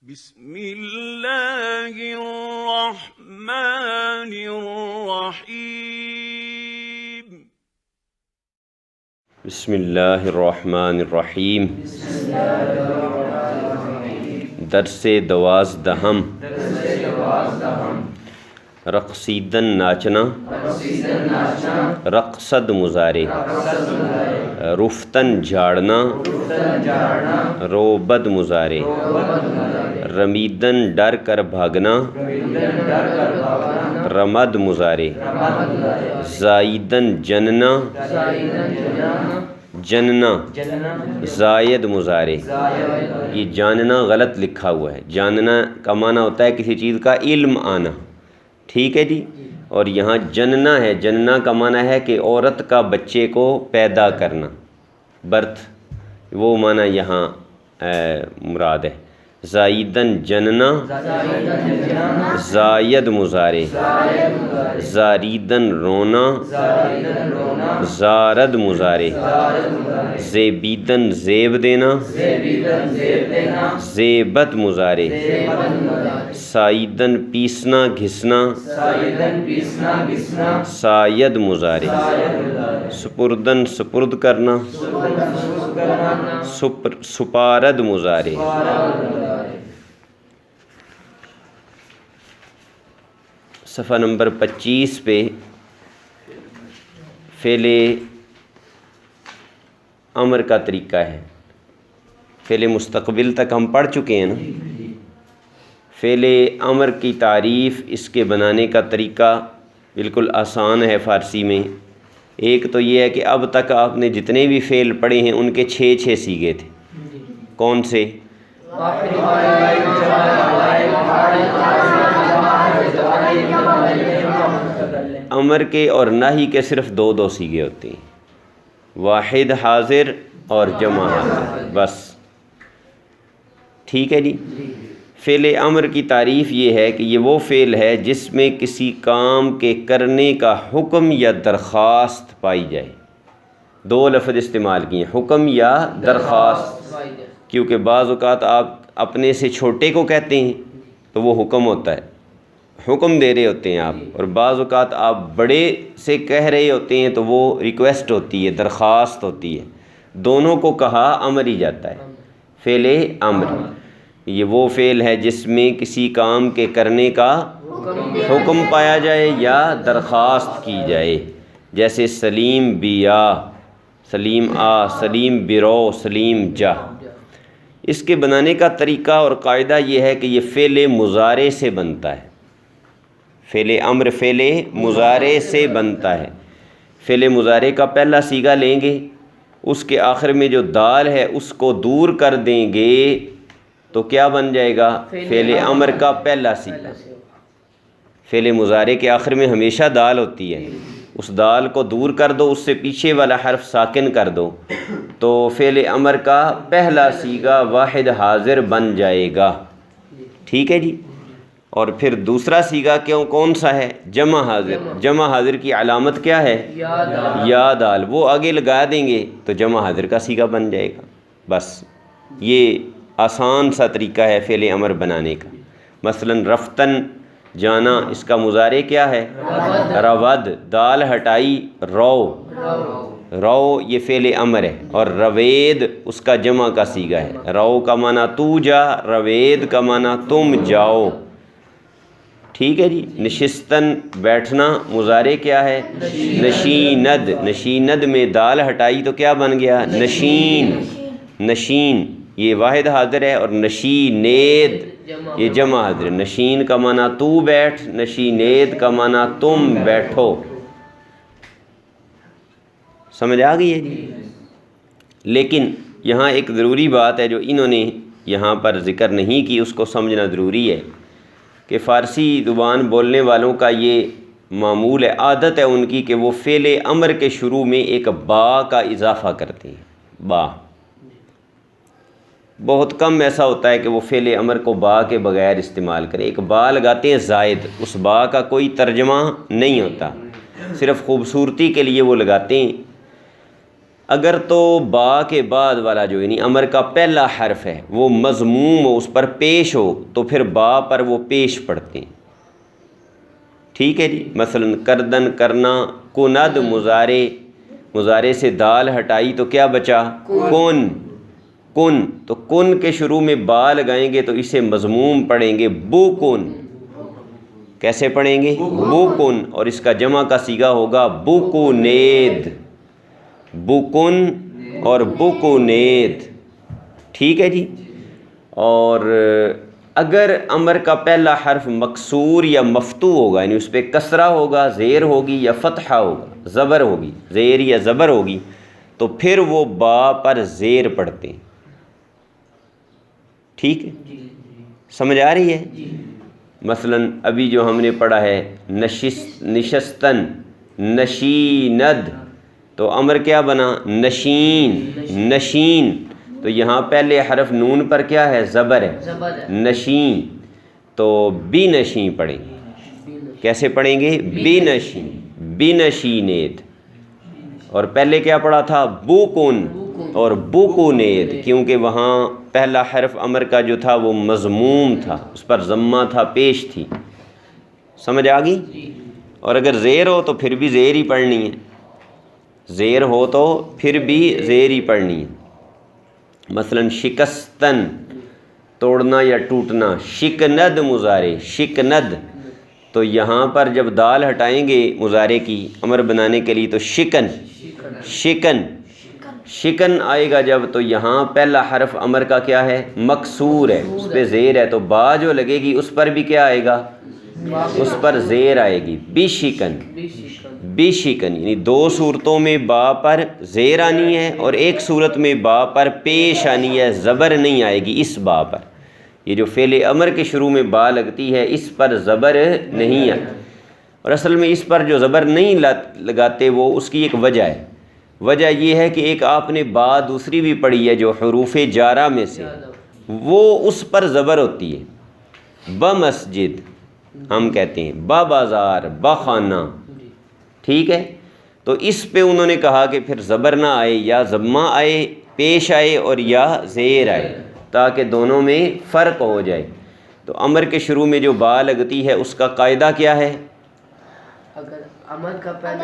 بسم اللہ الرحمن الرحیم بسم اللہ الرحمن الرحیم درس دوازدہم رقصیدن ناچنا رقصد مضارع رفتن جھاڑنا روبد مضارع رمیدن ڈر کر بھاگنا رمد مضارع زائدن جننا جننا زائد مضارع یہ جاننا غلط لکھا ہوا ہے. جاننا کا معنی ہوتا ہے کسی چیز کا علم آنا, ٹھیک ہے جی. اور یہاں جننا ہے, جننا کا معنی ہے کہ عورت کا بچے کو پیدا کرنا, برتھ, وہ معنی یہاں مراد ہے. زائدن جننا زائد مضارع زاریدن رونا زارد مضارع زیبیدن زیب دینا زیبت مضارع سائیدن پیسنا گھسنا ساید مضارع سپردن سپرد کرنا سپارد مضارع صفحہ نمبر 25 پہ فعل امر کا طریقہ ہے. فعل مستقبل تک ہم پڑھ چکے ہیں نا. فعل امر کی تعریف, اس کے بنانے کا طریقہ بالکل آسان ہے فارسی میں. ایک تو یہ ہے کہ اب تک آپ نے جتنے بھی فعل پڑھے ہیں ان کے 6 صیغے تھے. کون سے؟ امر کے اور نہی کے صرف 2 صیغے ہوتے ہیں, واحد حاضر اور جمع حاضر, بس, ٹھیک ہے جی. فعل امر کی تعریف یہ ہے کہ یہ وہ فعل ہے جس میں کسی کام کے کرنے کا حکم یا درخواست پائی جائے. 2 لفظ استعمال کیے, حکم یا درخواست, کیونکہ بعض اوقات آپ اپنے سے چھوٹے کو کہتے ہیں تو وہ حکم ہوتا ہے, حکم دے رہے ہوتے ہیں آپ, اور بعض اوقات آپ بڑے سے کہہ رہے ہوتے ہیں تو وہ ریکویسٹ ہوتی ہے, درخواست ہوتی ہے. دونوں کو کہا امر ہی جاتا ہے, فعل امر. یہ وہ فعل ہے جس میں کسی کام کے کرنے کا حکم پایا جائے یا درخواست کی جائے, جیسے سلیم بیا, سلیم آ, سلیم برو, سلیم جا. اس کے بنانے کا طریقہ اور قاعدہ یہ ہے کہ یہ فعل مضارع سے بنتا ہے. فعل امر فعل مضارع سے بنتا ہے. فعل مضارع کا پہلا صیغہ لیں گے, اس کے آخر میں جو دال ہے اس کو دور کر دیں گے تو کیا بن جائے گا؟ فعل امر کا پہلا صیغہ. فعل مضارع کے آخر میں ہمیشہ دال ہوتی ہے, اس دال کو دور کر دو, اس سے پیچھے والا حرف ساکن کر دو تو فعل امر کا پہلا صیغہ واحد حاضر بن جائے گا, ٹھیک ہے جی. اور پھر دوسرا صیغہ کون سا ہے؟ جمع حاضر. جمع حاضر کی علامت کیا ہے؟ یا دال. وہ آگے لگا دیں گے تو جمع حاضر کا صیغہ بن جائے گا. بس یہ آسان سا طریقہ ہے فعل امر بنانے کا. مثلا رفتن جانا, اس کا مضارع کیا ہے؟ رود. دال ہٹائی رو, رو یہ فعل امر ہے. اور روید اس کا جمع کا صیغہ ہے. رو کا معنی تو جا, روید کا معنی تم جاؤ, ٹھیک ہے جی. نشستن بیٹھنا, مضارع کیا ہے؟ نشیند. نشیند میں دال ہٹائی تو کیا بن گیا؟ نشین. نشین یہ واحد حاضر ہے, اور نشینید یہ جمع حاضر ہے. نشین کا معنی تو بیٹھ, نشینید کا معنی تم بیٹھو. سمجھ آ گئی ہے جی. لیکن یہاں ایک ضروری بات ہے جو انہوں نے یہاں پر ذکر نہیں کی, اس کو سمجھنا ضروری ہے کہ فارسی زبان بولنے والوں کا یہ معمول ہے, عادت ہے ان کی کہ وہ فعل امر کے شروع میں ایک با کا اضافہ کرتے ہیں. با بہت کم ایسا ہوتا ہے کہ وہ فعل امر کو با کے بغیر استعمال کریں. ایک با لگاتے ہیں زائد, اس با کا کوئی ترجمہ نہیں ہوتا, صرف خوبصورتی کے لیے وہ لگاتے ہیں. اگر تو با کے بعد والا جو یعنی امر کا پہلا حرف ہے وہ مضموم ہو، اس پر پیش ہو، تو پھر با پر وہ پیش پڑتے ہیں، ٹھیک ہے جی۔ مثلا کردن کرنا، کند مضارع سے دال ہٹائی تو کیا بچا؟ کن، کن، تو کن کے شروع میں با لگائیں گے تو اسے مضموم پڑھیں گے بو کن، کیسے پڑھیں گے؟ بو کن، اور اس کا جمع کا صیغہ ہوگا بوکونید، بوکن اور بوکونید، ٹھیک ہے جی۔ اور اگر امر کا پہلا حرف مکسور یا مفتوح ہوگا، یعنی اس پہ کسرہ ہوگا، زیر ہوگی یا فتحہ ہوگا، زبر ہوگی، زیر یا زبر ہوگی، تو پھر وہ با پر زیر پڑھتے ہیں، ٹھیک ہے، سمجھ آ رہی ہے؟ مثلا ابھی جو ہم نے پڑھا ہے نشستن، نشیند، تو امر کیا بنا؟ نشین، نشین، تو یہاں پہلے حرف نون پر کیا ہے؟ زبر ہے، نشین، تو بی نشین پڑھیں گے، کیسے پڑھیں گے؟ بی نشین، بی نشینید، اور پہلے کیا پڑھا تھا؟ بوکن اور بوکونید، کیونکہ وہاں پہلا حرف امر کا جو تھا وہ مضموم تھا، اس پر ضمہ تھا، پیش تھی، سمجھ آ گئی؟ اور اگر زیر ہو تو پھر بھی زیر ہی پڑھنی ہے، زیر ہو تو پھر بھی زیر ہی پڑھنی ہے۔ مثلا شکستن، توڑنا یا ٹوٹنا، شکند مضارع، شکند، تو یہاں پر جب دال ہٹائیں گے مضارع کی امر بنانے کے لیے تو شکن، شکن، شکن آئے گا جب، تو یہاں پہلا حرف امر کا کیا ہے؟ مکسور ہے، اس پہ زیر ہے، تو با جو لگے گی اس پر بھی کیا آئے گا؟ اس پر زیر آئے گی، بی شکن، بی شکن، یعنی دو صورتوں میں با پر زیر آنی ہے اور ایک صورت میں با پر پیش آنی ہے، زبر نہیں آئے گی اس با پر۔ یہ جو فعل امر کے شروع میں با لگتی ہے اس پر زبر نہیں ہے، اور اصل میں اس پر جو زبر نہیں لگاتے وہ اس کی ایک وجہ ہے، وجہ یہ ہے کہ ایک آپ نے با دوسری بھی پڑھی ہے جو حروف جارہ میں سے، وہ اس پر زبر ہوتی ہے، بمسجد ہم کہتے ہیں، با بازار، با خانہ، ٹھیک ہے، تو اس پہ انہوں نے کہا کہ پھر زبر نہ آئے، یا ضمہ آئے، پیش آئے، اور یا زیر آئے، تاکہ دونوں میں فرق ہو جائے۔ تو امر کے شروع میں جو با لگتی ہے اس کا قاعدہ کیا ہے؟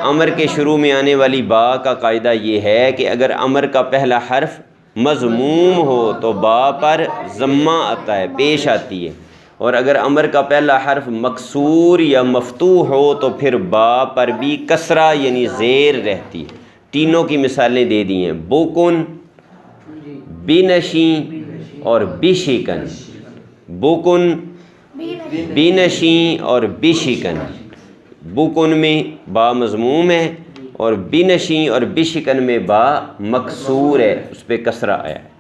امر کے شروع میں آنے والی با کا قاعدہ یہ ہے کہ اگر امر کا پہلا حرف مضموم ہو تو با پر ضمہ آتا ہے، پیش آتی ہے، اور اگر امر کا پہلا حرف مکسور یا مفتوح ہو تو پھر با پر بھی کسرہ یعنی زیر رہتی ہے۔ تینوں کی مثالیں دے دی ہیں، بوکن، بینشین اور بشکن، بوکن، بینشین اور بشکن۔ بوکن میں با مضموم ہے اور بینشین اور بشکن میں با مکسور ہے، اس پہ کسرہ آیا ہے۔